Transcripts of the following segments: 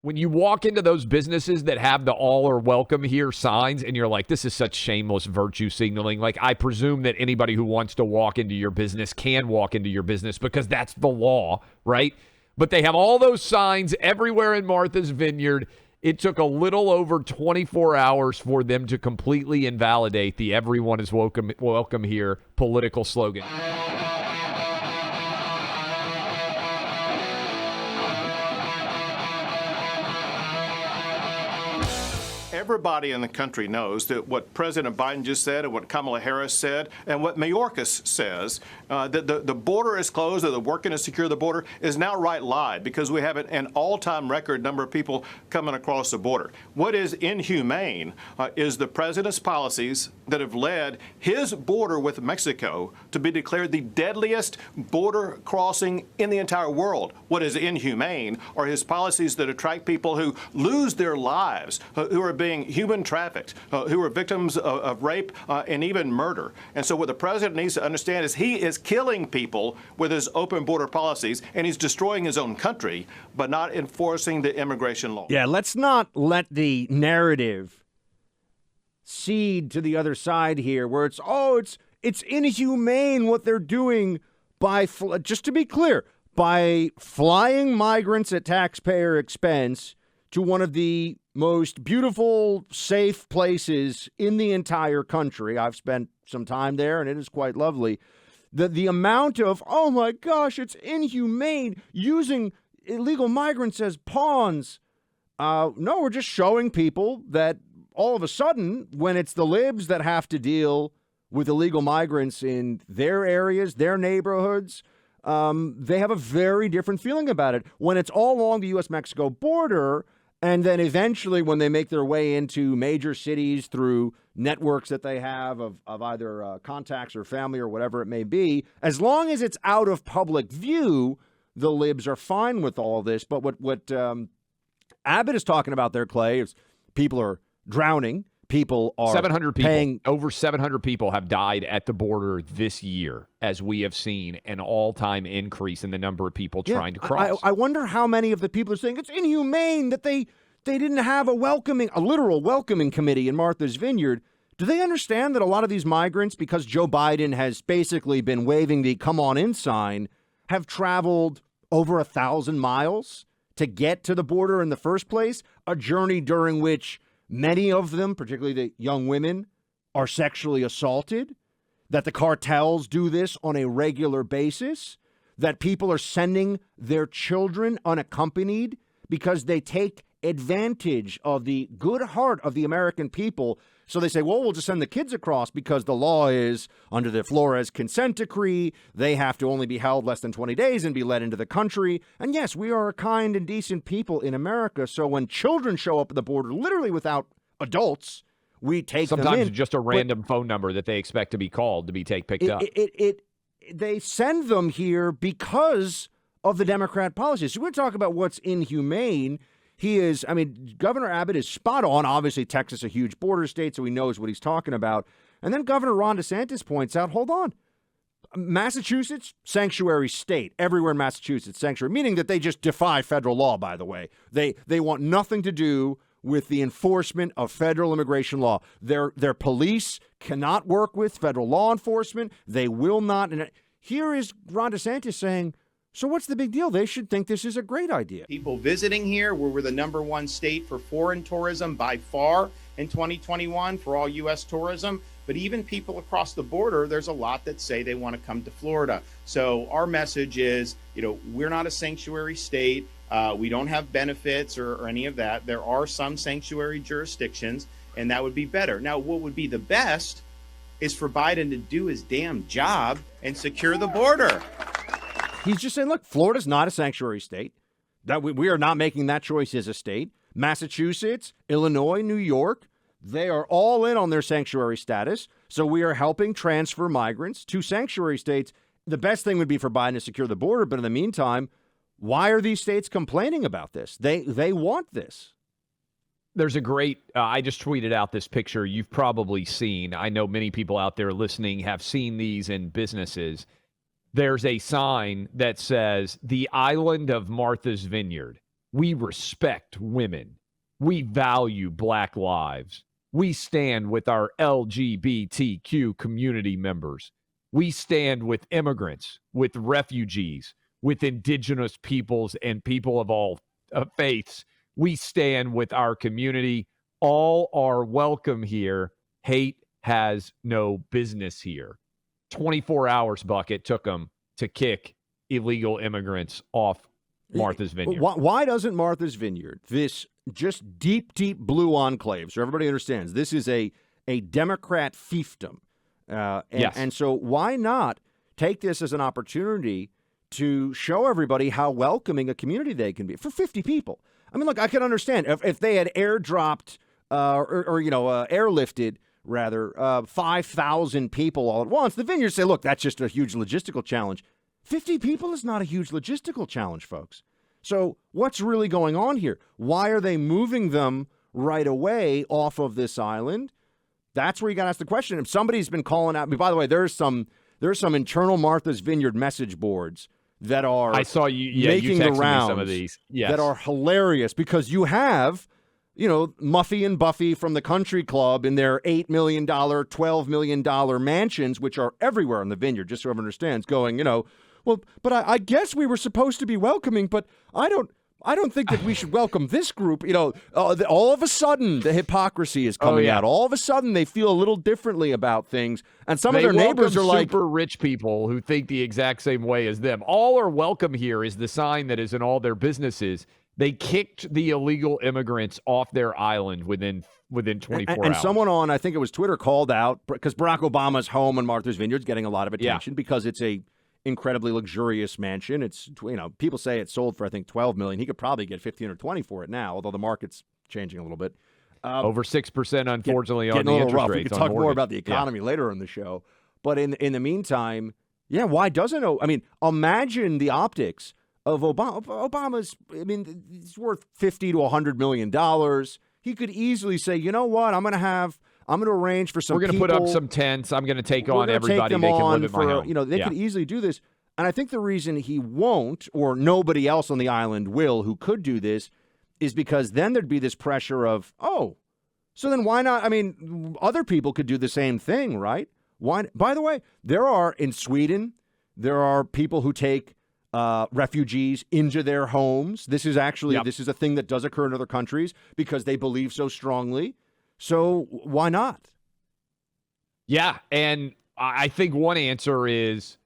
When you walk into those businesses that have the all are welcome here signs and you're like, this is such shameless virtue signaling. Like, I presume that anybody who wants to walk into your business can walk into your business because that's the law, right? But they have all those signs everywhere in Martha's Vineyard. It took a little over 24 hours for them to completely invalidate the everyone is welcome here political slogan. Everybody in the country knows that what President Biden just said and what Kamala Harris said and what Mayorkas says, that the border is closed or they're working to secure the border is now outright lied because we have an all-time record number of people coming across the border. What is inhumane is the president's policies that have led his border with Mexico to be declared the deadliest border crossing in the entire world. What is inhumane are his policies that attract people who lose their lives, who are being human trafficked, who are victims of rape and even murder. And so what the president needs to understand is he is killing people with his open border policies, and he's destroying his own country, but not enforcing the immigration law. Yeah, let's not let the narrative cede to the other side here where it's inhumane what they're doing by, just to be clear, by flying migrants at taxpayer expense to one of the most beautiful, safe places in the entire country. I've spent some time there, and it is quite lovely. The amount of, oh my gosh, it's inhumane, using illegal migrants as pawns. No, we're just showing people that all of a sudden, when it's the libs that have to deal with illegal migrants in their areas, their neighborhoods, they have a very different feeling about it. When it's all along the U.S.-Mexico border, and then eventually when they make their way into major cities through networks that they have of either contacts or family or whatever it may be, as long as it's out of public view, the libs are fine with all this. But what Abbott is talking about there, Clay, is people are drowning. People are 700 people. paying. Over 700 people have died at the border this year, as we have seen an all-time increase in the number of people trying to cross. I wonder how many of the people are saying it's inhumane that they didn't have a literal welcoming committee in Martha's Vineyard. Do they understand that a lot of these migrants, because Joe Biden has basically been waving the come on in sign, have traveled over 1,000 miles to get to the border in the first place, a journey during which many of them, particularly the young women, are sexually assaulted, that the cartels do this on a regular basis, that people are sending their children unaccompanied because they take advantage of the good heart of the American people. So they say, well, we'll just send the kids across because the law is under the Flores consent decree. They have to only be held less than 20 days and be let into the country. And yes, we are a kind and decent people in America. So when children show up at the border, literally without adults, we take them in. Sometimes it's just a random phone number that they expect to be called to be picked up. They send them here because of the Democrat policies. So we're talking about what's inhumane. Governor Abbott is spot on. Obviously, Texas, a huge border state, so he knows what he's talking about. And then Governor Ron DeSantis points out, hold on, Massachusetts, sanctuary state. Everywhere in Massachusetts, sanctuary, meaning that they just defy federal law, by the way. They want nothing to do with the enforcement of federal immigration law. Their police cannot work with federal law enforcement. They will not. And here is Ron DeSantis saying, so what's the big deal? They should think this is a great idea. People visiting here, we're the #1 state for foreign tourism by far in 2021 for all U.S. tourism. But even people across the border, there's a lot that say they want to come to Florida. So our message is, we're not a sanctuary state. We don't have benefits or any of that. There are some sanctuary jurisdictions, and that would be better. Now, what would be the best is for Biden to do his damn job and secure the border. He's just saying, look, Florida's not a sanctuary state. That we are not making that choice as a state. Massachusetts, Illinois, New York, they are all in on their sanctuary status. So we are helping transfer migrants to sanctuary states. The best thing would be for Biden to secure the border. But in the meantime, why are these states complaining about this? They want this. There's a great, I just tweeted out this picture you've probably seen. I know many people out there listening have seen these in businesses. There's a sign that says the island of Martha's Vineyard, We respect women. We value Black lives. We stand with our LGBTQ community members. We stand with immigrants, with refugees, with indigenous peoples and people of all faiths. We stand with our community. All are welcome here. Hate has no business here. 24 hours, Buck, it took them to kick illegal immigrants off Martha's Vineyard. Why doesn't Martha's Vineyard, this just deep, deep blue enclave, so everybody understands, this is a Democrat fiefdom. Yes. And so why not take this as an opportunity to show everybody how welcoming a community they can be for 50 people? I mean, look, I can understand if they had airdropped airlifted, rather, 5,000 people all at once, the Vineyard say, look, that's just a huge logistical challenge. 50 people is not a huge logistical challenge, folks. So what's really going on here? Why are they moving them right away off of this island? That's where you got to ask the question. If somebody's been calling out, by the way, there's some internal Martha's Vineyard message boards that are I saw you making you the rounds some of these. Yes. that are hilarious because you have, Muffy and Buffy from the country club in their $8 million, $12 million mansions, which are everywhere in the Vineyard, just so everyone understands, going, well, but I guess we were supposed to be welcoming, but I don't think that we should welcome this group. All of a sudden, the hypocrisy is coming out. All of a sudden, they feel a little differently about things. And some of their neighbors are like super rich people who think the exact same way as them. All are welcome here is the sign that is in all their businesses. They kicked the illegal immigrants off their island within 24 hours. And someone on, I think it was Twitter, called out, because Barack Obama's home in Martha's Vineyard is getting a lot of attention because it's a incredibly luxurious mansion. It's, people say it sold for, I think, $12 million. He could probably get 15 or 20 for it now, although the market's changing a little bit. Over 6%, unfortunately, on the interest rough. rates. We can talk more about the economy later in the show. But in the meantime, why doesn't imagine the optics of Obama. Obama's, he's worth $50 to $100 million. He could easily say, you know what, I'm going to arrange for some We're going to put up some tents. I'm going to take on everybody. They can live at my home. They could easily do this. And I think the reason he won't, or nobody else on the island will, who could do this, is because then there'd be this pressure of, so then why not? Other people could do the same thing, right? Why? By the way, in Sweden, there are people who take refugees into their homes. This is a thing that does occur in other countries because they believe so strongly. So why not? Yeah, and I think one answer is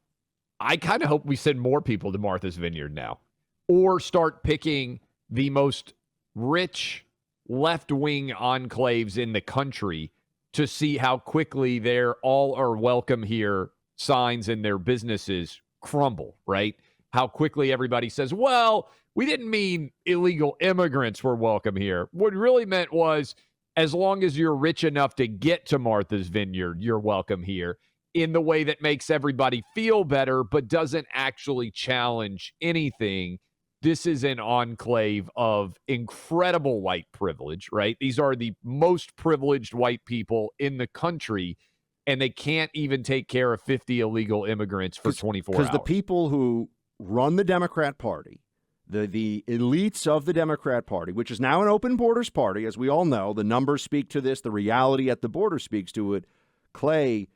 I kind of hope we send more people to Martha's Vineyard now, or start picking the most rich left-wing enclaves in the country to see how quickly their all are welcome here signs in their businesses crumble, right? How quickly everybody says, well, we didn't mean illegal immigrants were welcome here. What it really meant was, as long as you're rich enough to get to Martha's Vineyard, you're welcome here, in the way that makes everybody feel better, but doesn't actually challenge anything. This is an enclave of incredible white privilege, right? These are the most privileged white people in the country, and they can't even take care of 50 illegal immigrants for 24 hours. Because the people who run the Democrat Party, the elites of the Democrat Party, which is now an open borders party, as we all know, the numbers speak to this, the reality at the border speaks to it, Clay,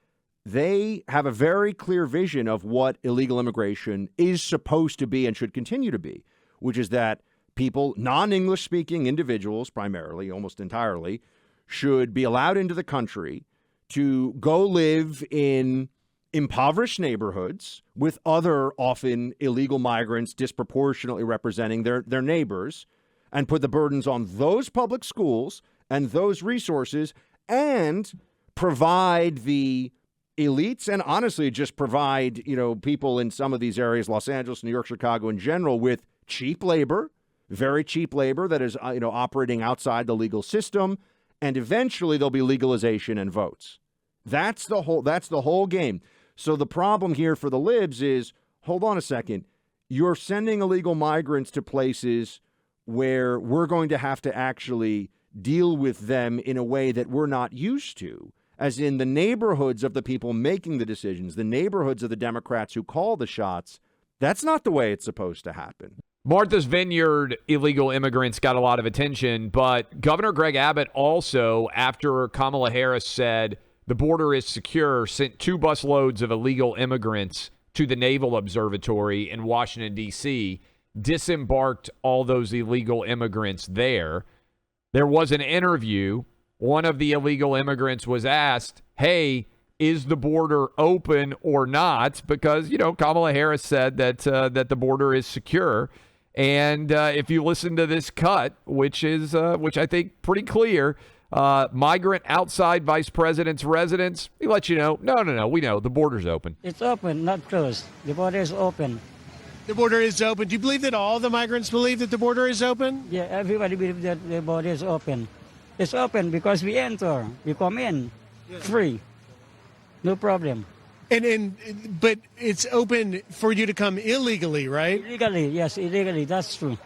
they have a very clear vision of what illegal immigration is supposed to be and should continue to be, which is that people, non-English speaking individuals primarily, almost entirely, should be allowed into the country to go live in impoverished neighborhoods with other often illegal migrants disproportionately representing their neighbors, and put the burdens on those public schools and those resources, and provide the elites, and honestly just provide, people in some of these areas, Los Angeles, New York, Chicago in general, with cheap labor, very cheap labor that is, operating outside the legal system, and eventually there'll be legalization and votes. That's the whole game. So the problem here for the libs is, hold on a second, you're sending illegal migrants to places where we're going to have to actually deal with them in a way that we're not used to, as in the neighborhoods of the people making the decisions, the neighborhoods of the Democrats who call the shots. That's not the way it's supposed to happen. Martha's Vineyard illegal immigrants got a lot of attention, but Governor Greg Abbott also, after Kamala Harris said the border is secure, sent 2 busloads of illegal immigrants to the Naval Observatory in Washington, D.C., disembarked all those illegal immigrants there. There was an interview. One of the illegal immigrants was asked, hey, is the border open or not? Because, Kamala Harris said that the border is secure. And if you listen to this cut, which I think pretty clear, migrant outside vice president's residence, he lets you know, no, we know the border's open. It's open, not closed. The border is open. The border is open. Do you believe that all the migrants believe that the border is open? Yeah, everybody believes that the border is open. It's open because we enter, we come in, free, no problem. But it's open for you to come illegally, right? Illegally, yes, illegally, that's true.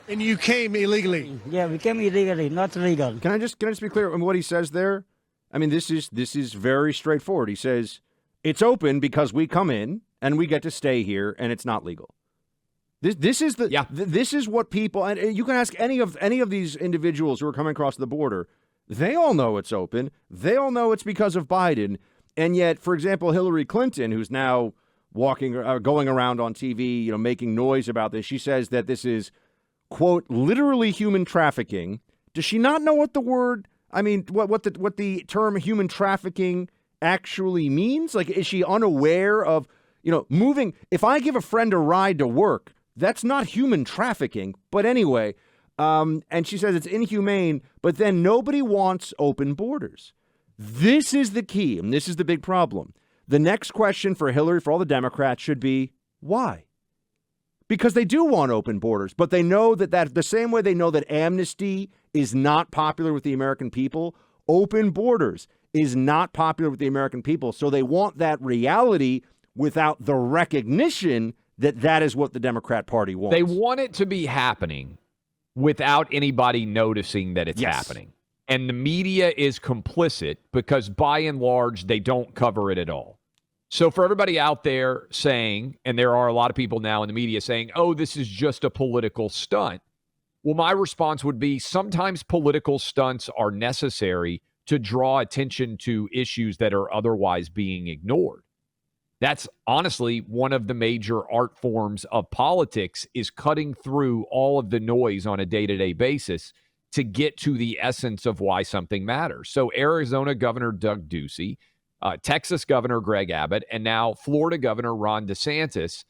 And you came illegally. Yeah, we came illegally, not legal. Can I just be clear on what he says there? I mean, this is very straightforward. He says it's open because we come in and we get to stay here, and it's not legal. This is what people, and you can ask any of these individuals who are coming across the border. They all know it's open. They all know it's because of Biden. And yet, for example, Hillary Clinton, who's now going around on TV, making noise about this, she says that this is, quote, literally human trafficking. Does she not know what the term human trafficking actually means? Like, is she unaware of, moving? If I give a friend a ride to work, that's not human trafficking. But anyway, and she says it's inhumane, but then nobody wants open borders. This is the key, and this is the big problem. The next question for Hillary, for all the Democrats, should be, why? Because they do want open borders, but they know that the same way they know that amnesty is not popular with the American people, open borders is not popular with the American people. So they want that reality without the recognition that is what the Democrat Party wants. They want it to be happening without anybody noticing that it's happening. And the media is complicit because, by and large, they don't cover it at all. So for everybody out there saying, and there are a lot of people now in the media saying, oh, this is just a political stunt. Well, my response would be sometimes political stunts are necessary to draw attention to issues that are otherwise being ignored. That's honestly one of the major art forms of politics, is cutting through all of the noise on a day-to-day basis to get to the essence of why something matters. So Arizona Governor Doug Ducey, Texas Governor Greg Abbott, and now Florida Governor Ron DeSantis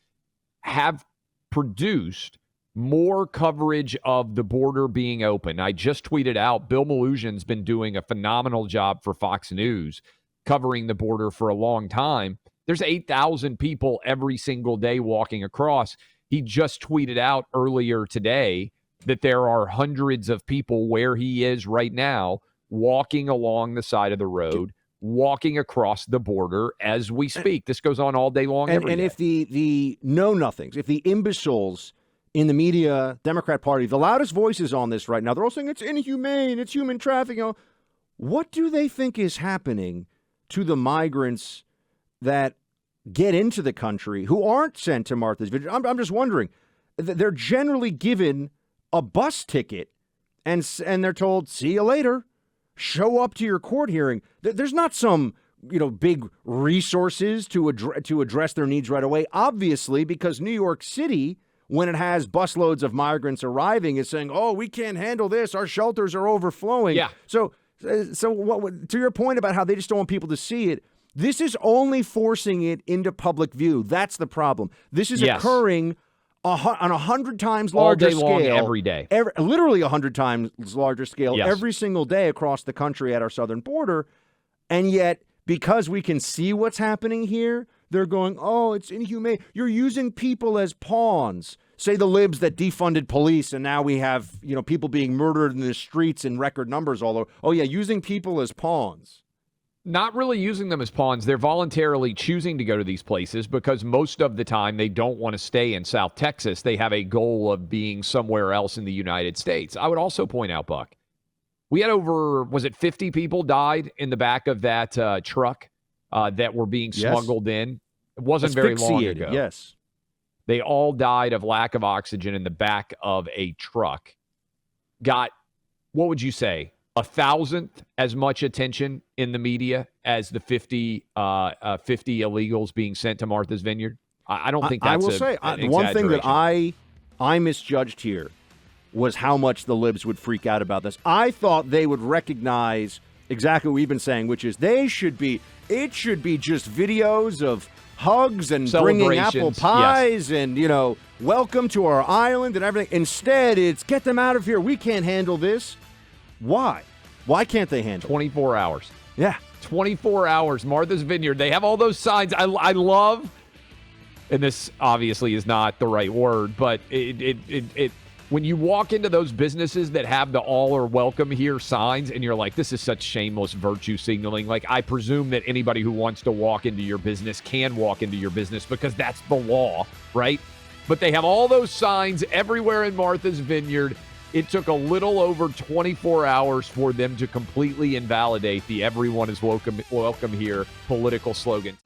have produced more coverage of the border being open. I just tweeted out, Bill Melugion's been doing a phenomenal job for Fox News covering the border for a long time. There's 8,000 people every single day walking across. He just tweeted out earlier today that there are hundreds of people where he is right now walking along the side of the road, walking across the border as we speak. This goes on all day long. And day. If the know-nothings, if the imbeciles in the media, Democrat Party, the loudest voices on this right now, they're all saying it's inhumane, it's human trafficking. What do they think is happening to the migrants that get into the country who aren't sent to Martha's Vineyard? I'm just wondering. They're generally given a bus ticket and they're told, see you later, show up to your court hearing. There's not some, big resources to address their needs right away. Obviously, because New York City, when it has busloads of migrants arriving, is saying, oh, we can't handle this. Our shelters are overflowing. Yeah. So what, to your point about how they just don't want people to see it, this is only forcing it into public view. That's the problem. This is occurring on 100 times larger scale. All day long, every day. Literally 100 times larger scale every single day across the country at our southern border. And yet, because we can see what's happening here, they're going, oh, it's inhumane. You're using people as pawns. Say the libs that defunded police, and now we have, people being murdered in the streets in record numbers all over. Oh, yeah, using people as pawns. Not really using them as pawns. They're voluntarily choosing to go to these places because most of the time they don't want to stay in South Texas. They have a goal of being somewhere else in the United States. I would also point out, Buck, we had over, 50 people died in the back of that truck that were being smuggled in? It wasn't very long ago. Yes. They all died of lack of oxygen in the back of a truck. Got, what would you say, 1,000th as much attention in the media as the 50 illegals being sent to Martha's Vineyard? I don't think that's I will say, one thing that I misjudged here was how much the libs would freak out about this. I thought they would recognize exactly what we've been saying, which is it should be just videos of hugs and bringing apple pies and, welcome to our island and everything. Instead, it's get them out of here. We can't handle this. Why? Why can't they handle 24 hours. Yeah. 24 hours. Martha's Vineyard. They have all those signs. I love, and this obviously is not the right word, but it when you walk into those businesses that have the all are welcome here signs and you're like, this is such shameless virtue signaling. Like, I presume that anybody who wants to walk into your business can walk into your business because that's the law, right? But they have all those signs everywhere in Martha's Vineyard. It took a little over 24 hours for them to completely invalidate the everyone is welcome here political slogan.